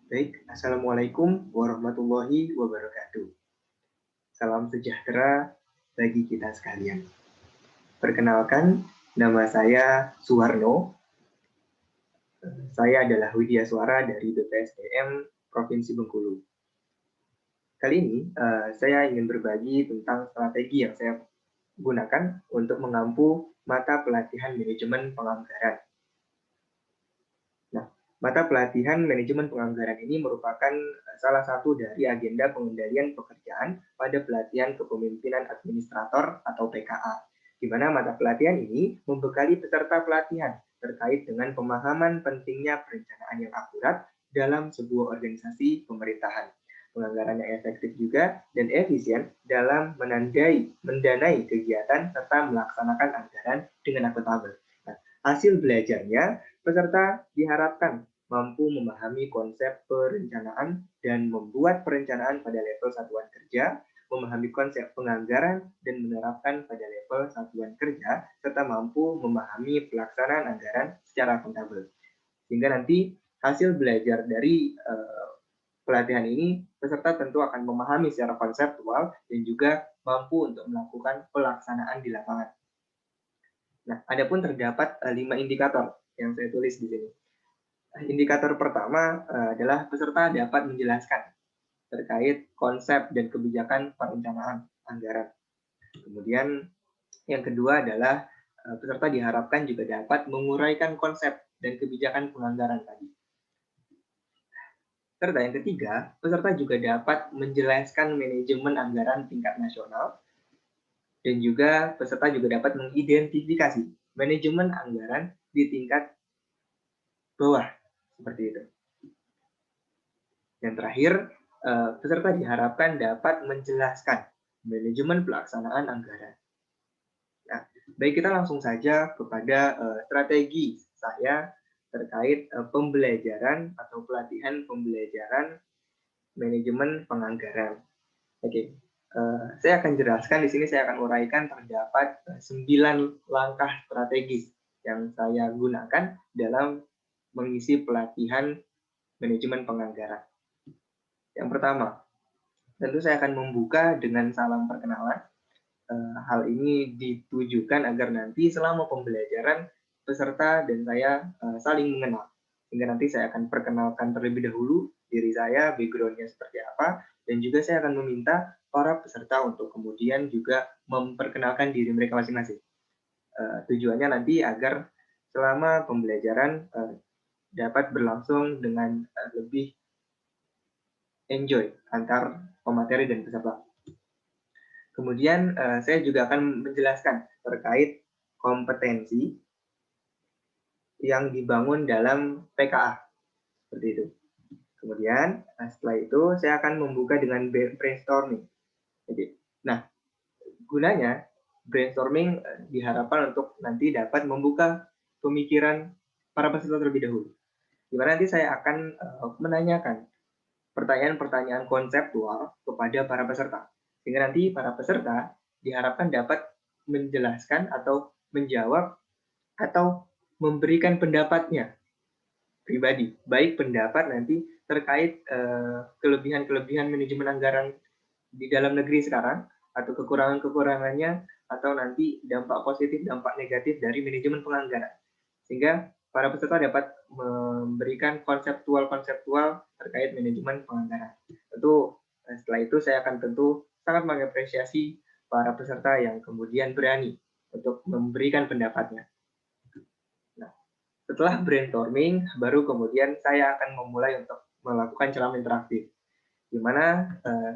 Baik, Assalamualaikum warahmatullahi wabarakatuh. Salam sejahtera bagi kita sekalian. Perkenalkan, nama saya Suwarno. Saya adalah Widya Suara dari BPSDM Provinsi Bengkulu. Kali ini saya ingin berbagi tentang strategi yang saya gunakan untuk mengampu mata pelatihan manajemen penganggaran. Nah, mata pelatihan manajemen penganggaran ini merupakan salah satu dari agenda pengendalian pekerjaan pada pelatihan kepemimpinan administrator atau PKA, di mana mata pelatihan ini membekali peserta pelatihan terkait dengan pemahaman pentingnya perencanaan yang akurat dalam sebuah organisasi pemerintahan, penganggaran yang efektif juga dan efisien dalam mendanai kegiatan serta melaksanakan anggaran dengan akuntabel. Nah, hasil belajarnya, peserta diharapkan mampu memahami konsep perencanaan dan membuat perencanaan pada level satuan kerja, memahami konsep penganggaran dan menerapkan pada level satuan kerja, serta mampu memahami pelaksanaan anggaran secara akuntabel. Sehingga nanti hasil belajar dari pelatihan ini, peserta tentu akan memahami secara konseptual dan juga mampu untuk melakukan pelaksanaan di lapangan. Nah, adapun terdapat 5 indikator yang saya tulis di sini. Indikator pertama adalah peserta dapat menjelaskan terkait konsep dan kebijakan perencanaan anggaran. Kemudian yang kedua adalah peserta diharapkan juga dapat menguraikan konsep dan kebijakan penganggaran tadi. Serta yang ketiga, peserta juga dapat menjelaskan manajemen anggaran tingkat nasional dan juga peserta juga dapat mengidentifikasi manajemen anggaran di tingkat bawah seperti itu. Yang terakhir, peserta diharapkan dapat menjelaskan manajemen pelaksanaan anggaran. Nah, baik kita langsung saja kepada strategi saya terkait pembelajaran atau pelatihan pembelajaran manajemen penganggaran. Oke, saya akan jelaskan di sini, saya akan uraikan terdapat 9 langkah strategis yang saya gunakan dalam mengisi pelatihan manajemen penganggaran. Yang pertama, tentu saya akan membuka dengan salam perkenalan. Hal ini ditujukan agar nanti selama pembelajaran peserta dan saya saling mengenal. Sehingga nanti saya akan perkenalkan terlebih dahulu diri saya, background-nya seperti apa, dan juga saya akan meminta para peserta untuk kemudian juga memperkenalkan diri mereka masing-masing. Tujuannya nanti agar selama pembelajaran dapat berlangsung dengan lebih enjoy antar pemateri dan peserta. Kemudian saya juga akan menjelaskan terkait kompetensi yang dibangun dalam PKA, seperti itu. Kemudian setelah itu saya akan membuka dengan brainstorming. Jadi, nah, gunanya brainstorming diharapkan untuk nanti dapat membuka pemikiran para peserta terlebih dahulu. Di mana nanti saya akan menanyakan pertanyaan-pertanyaan konseptual kepada para peserta. Sehingga nanti para peserta diharapkan dapat menjelaskan atau menjawab atau memberikan pendapatnya pribadi, baik pendapat nanti terkait kelebihan-kelebihan manajemen anggaran di dalam negeri sekarang, atau kekurangan-kekurangannya, atau nanti dampak positif, dampak negatif dari manajemen penganggaran. Sehingga para peserta dapat memberikan konseptual-konseptual terkait manajemen penganggaran. Tentu setelah itu saya akan tentu sangat mengapresiasi para peserta yang kemudian berani untuk memberikan pendapatnya. Nah, setelah brainstorming, baru kemudian saya akan memulai untuk melakukan ceramah interaktif. Di mana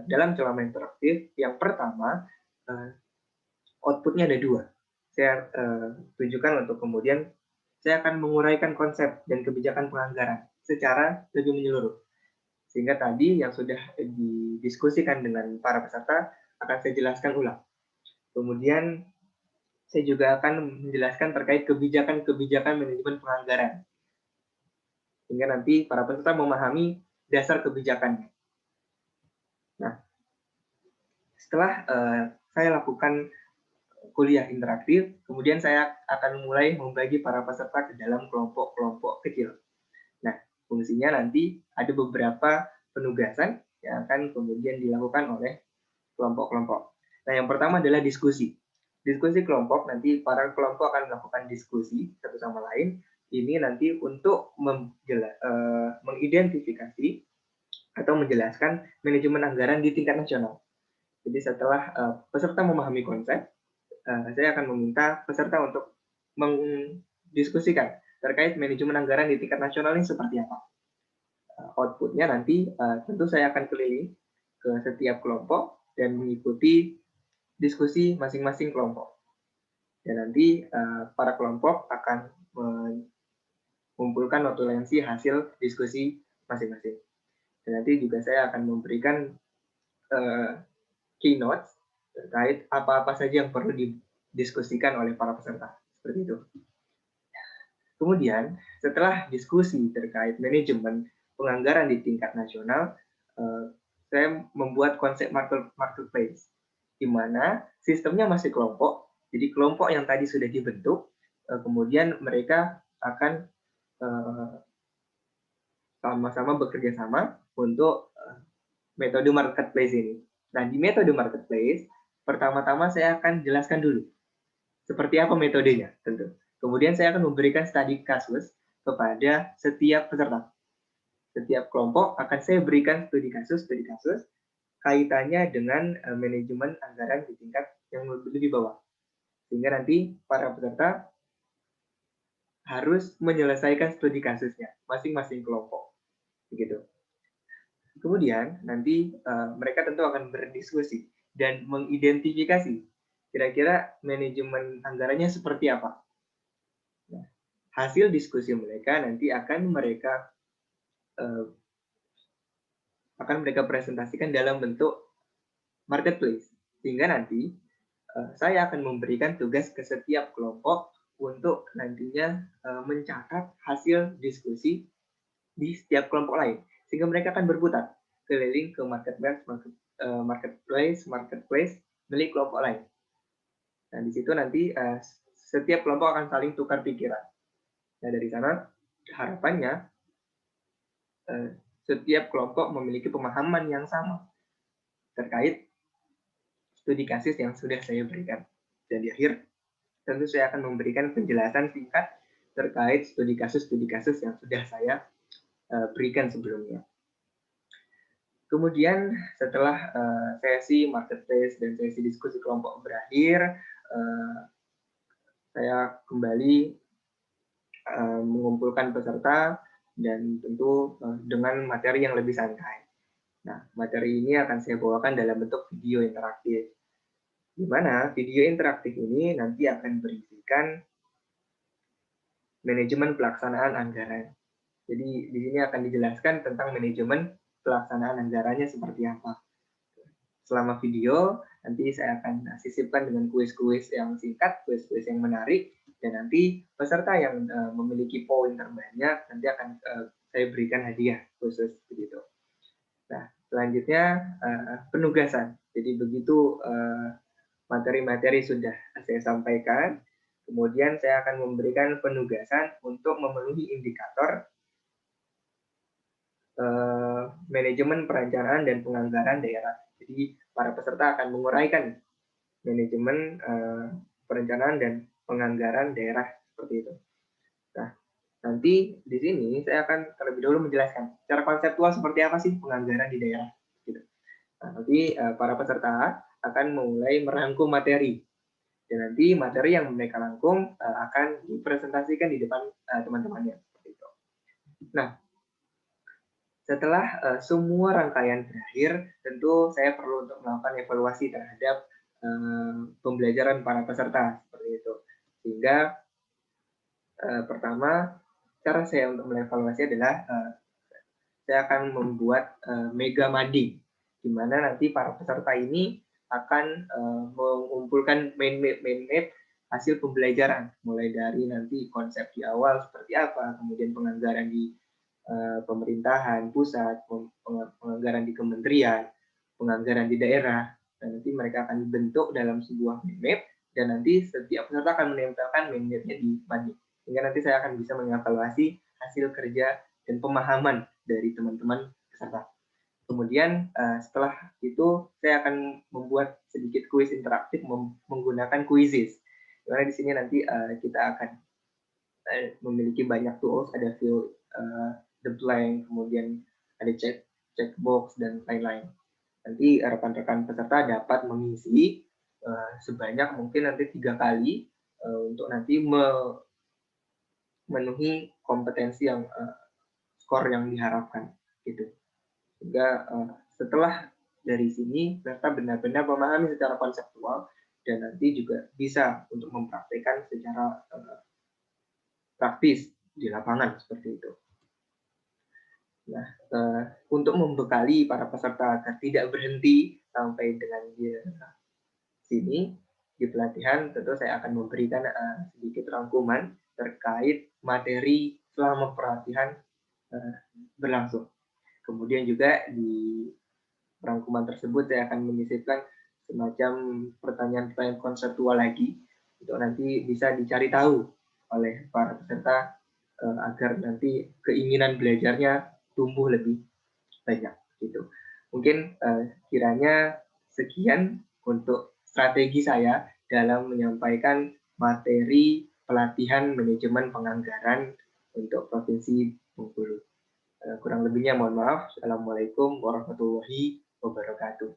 dalam ceramah interaktif yang pertama outputnya ada 2. Saya tujukan untuk kemudian saya akan menguraikan konsep dan kebijakan penganggaran secara lebih menyeluruh. Sehingga tadi yang sudah didiskusikan dengan para peserta akan saya jelaskan ulang. Kemudian saya juga akan menjelaskan terkait kebijakan-kebijakan manajemen penganggaran. Sehingga nanti para peserta memahami dasar kebijakannya. Nah, setelah saya lakukan kuliah interaktif, kemudian saya akan mulai membagi para peserta ke dalam kelompok-kelompok kecil. Nah, Fungsinya nanti ada beberapa penugasan yang akan kemudian dilakukan oleh kelompok-kelompok. Nah, yang pertama adalah diskusi. Diskusi kelompok, nanti para kelompok akan melakukan diskusi satu sama lain. Ini nanti untuk mengidentifikasi atau menjelaskan manajemen anggaran di tingkat nasional. Jadi setelah peserta memahami konsep, saya akan meminta peserta untuk mendiskusikan terkait manajemen anggaran di tingkat nasional ini seperti apa. Outputnya nanti tentu saya akan keliling ke setiap kelompok dan mengikuti diskusi masing-masing kelompok. Dan nanti para kelompok akan mengumpulkan notulensi hasil diskusi masing-masing. Dan nanti juga saya akan memberikan keynote terkait apa-apa saja yang perlu didiskusikan oleh para peserta. Seperti itu. Kemudian, setelah diskusi terkait manajemen penganggaran di tingkat nasional, saya membuat konsep marketplace, di mana sistemnya masih kelompok. Jadi kelompok yang tadi sudah dibentuk, kemudian mereka akan sama-sama bekerja sama untuk metode marketplace ini. Nah, di metode marketplace, pertama-tama saya akan jelaskan dulu seperti apa metodenya, tentu. Kemudian saya akan memberikan studi kasus kepada setiap peserta. Setiap kelompok akan saya berikan studi kasus kaitannya dengan manajemen anggaran di tingkat yang lebih bawah. Sehingga nanti para peserta harus menyelesaikan studi kasusnya masing-masing kelompok. Begitu. Kemudian nanti mereka tentu akan berdiskusi dan mengidentifikasi kira-kira manajemen anggarannya seperti apa. Nah, hasil diskusi mereka nanti akan mereka presentasikan dalam bentuk marketplace. Sehingga nanti saya akan memberikan tugas ke setiap kelompok untuk nantinya mencatat hasil diskusi di setiap kelompok lain. Sehingga mereka akan berputar keliling ke marketplace milik kelompok lain. Nah, di situ nanti setiap kelompok akan saling tukar pikiran. Nah, dari sana harapannya setiap kelompok memiliki pemahaman yang sama terkait studi kasus yang sudah saya berikan. Dan di akhir, tentu saya akan memberikan penjelasan singkat terkait studi kasus yang sudah saya berikan sebelumnya. Kemudian setelah sesi marketplace dan sesi diskusi kelompok berakhir, saya kembali mengumpulkan peserta dan tentu dengan materi yang lebih santai. Nah, materi ini akan saya bawakan dalam bentuk video interaktif, di mana video interaktif ini nanti akan berisikan manajemen pelaksanaan anggaran. Jadi di sini akan dijelaskan tentang manajemen pelaksanaan anggarannya seperti apa. Selama video, nanti saya akan sisipkan dengan kuis-kuis yang singkat, kuis-kuis yang menarik, dan nanti peserta yang memiliki poin terbanyak nanti akan saya berikan hadiah khusus begitu. Nah, selanjutnya penugasan. Jadi begitu materi-materi sudah saya sampaikan, kemudian saya akan memberikan penugasan untuk memenuhi indikator manajemen perencanaan dan penganggaran daerah. Jadi para peserta akan menguraikan manajemen perencanaan dan penganggaran daerah seperti itu. Nah, nanti di sini saya akan terlebih dahulu menjelaskan secara konseptual seperti apa sih penganggaran di daerah. Gitu. Nah, nanti para peserta akan mulai merangkum materi. Dan nanti materi yang mereka rangkum akan dipresentasikan di depan teman-temannya. Nah, setelah semua rangkaian berakhir, tentu saya perlu untuk melakukan evaluasi terhadap pembelajaran para peserta seperti itu. Sehingga pertama, cara saya untuk mengevaluasi adalah saya akan membuat mega mading, di mana nanti para peserta ini akan mengumpulkan main map hasil pembelajaran, mulai dari nanti konsep di awal seperti apa, kemudian penganggaran di pemerintahan pusat, penganggaran di kementerian, penganggaran di daerah, dan nanti mereka akan dibentuk dalam sebuah map, dan nanti setiap peserta akan menempelkan map-nya di mading, sehingga nanti saya akan bisa mengevaluasi hasil kerja dan pemahaman dari teman-teman peserta. Kemudian setelah itu saya akan membuat sedikit kuis interaktif menggunakan quizzes. Dimana di sini nanti kita akan memiliki banyak tools, ada fill the blank, kemudian ada checkbox dan lain-lain. Nanti rekan-rekan peserta dapat mengisi sebanyak mungkin nanti 3 kali untuk nanti memenuhi kompetensi yang skor yang diharapkan gitu. Sehingga setelah dari sini peserta benar-benar memahami secara konseptual dan nanti juga bisa untuk mempraktikkan secara praktis di lapangan seperti itu. Nah, untuk membekali para peserta agar tidak berhenti sampai dengan di sini di pelatihan, tentu saya akan memberikan sedikit rangkuman terkait materi selama pelatihan berlangsung. Kemudian juga di rangkuman tersebut saya akan menyisipkan semacam pertanyaan-pertanyaan konseptual lagi untuk nanti bisa dicari tahu oleh para peserta agar nanti keinginan belajarnya tumbuh lebih banyak gitu. Mungkin kiranya sekian untuk strategi saya dalam menyampaikan materi pelatihan manajemen penganggaran untuk Provinsi Bengkulu. Kurang lebihnya mohon maaf. Assalamualaikum warahmatullahi wabarakatuh.